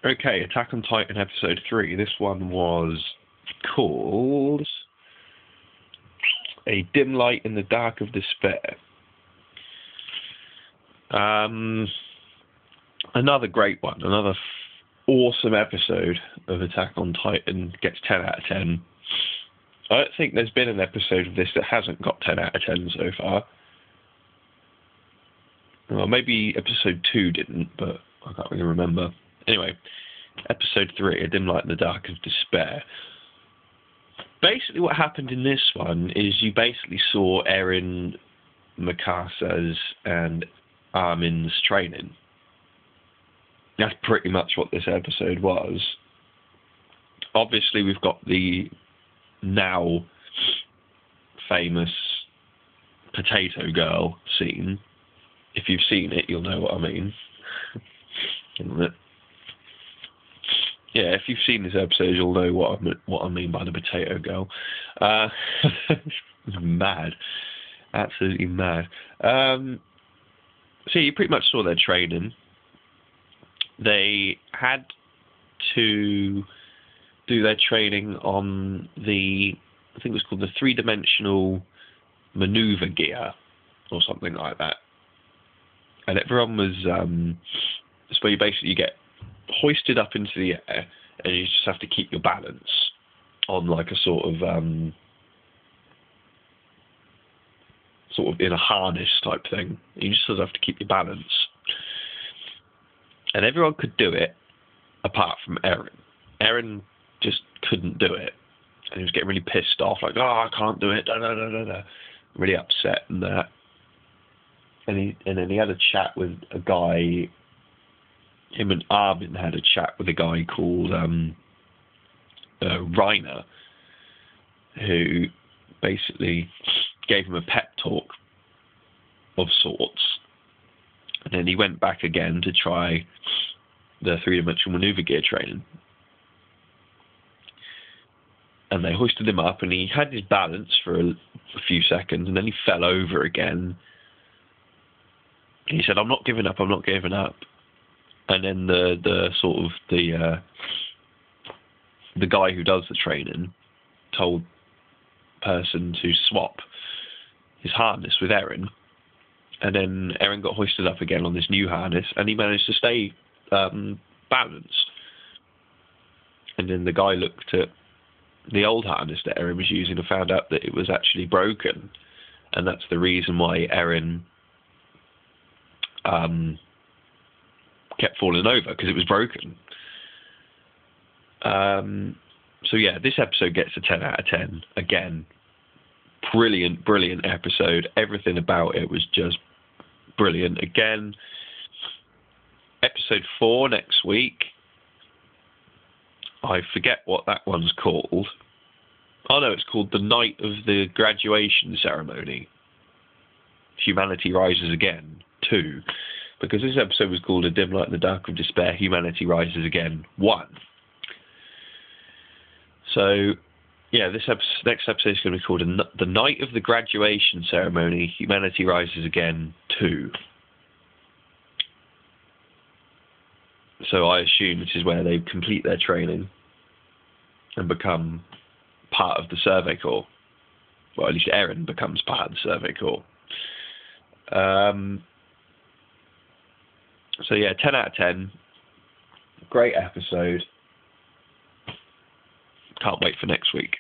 Okay, Attack on Titan episode 3. This one was called A Dim Light in the Dark of Despair. Another great one. Another awesome episode of Attack on Titan. Gets 10 out of 10. I don't think there's been an episode of this that hasn't got 10 out of 10 so far. Well, maybe episode 2 didn't, but I can't really remember. Anyway, episode 3, A Dim Light in the Dark of Despair. Basically what happened in this one is you basically saw Eren, Mikasa's and Armin's training. That's pretty much what this episode was. Obviously we've got the now famous potato girl scene. If you've seen it, you'll know what I mean. Yeah, if you've seen this episode, you'll know what I mean by the potato girl. Mad. Absolutely mad. So you pretty much saw their training. They had to do their training on the, I think it was called the 3-dimensional maneuver gear, or something like that. And everyone was, it's where you basically get hoisted up into the air, and you just have to keep your balance on like a sort of in a harness type thing. You just sort of have to keep your balance. And everyone could do it, apart from Eren. Eren just couldn't do it. And he was getting really pissed off, like, oh, I can't do it, really upset and that. And then he had a chat with a guy, him and Armin had a chat with a guy called Reiner, who basically gave him a pep talk of sorts. And then he went back again to try the 3-dimensional maneuver gear training. And they hoisted him up, and he had his balance for a few seconds, and then he fell over again. And he said, I'm not giving up. And then the guy who does the training told the person to swap his harness with Eren. And then Eren got hoisted up again on this new harness, and he managed to stay balanced. And then the guy looked at the old harness that Eren was using and found out that it was actually broken. And that's the reason why Eren kept falling over, because it was broken. So yeah, this episode gets a 10 out of 10. Again, brilliant episode. Everything about it was just brilliant. Again, episode 4 next week. I forget what that one's called. Oh no, it's called The Night of the Graduation Ceremony. Humanity Rises Again 2. Because this episode was called A Dim Light in the Dark of Despair, Humanity Rises Again 1. So, yeah, this next episode is going to be called The Night of the Graduation Ceremony, Humanity Rises Again 2. So I assume this is where they complete their training and become part of the Survey Corps. Well, at least Eren becomes part of the Survey Corps. So yeah, 10 out of 10. Great episode. Can't wait for next week.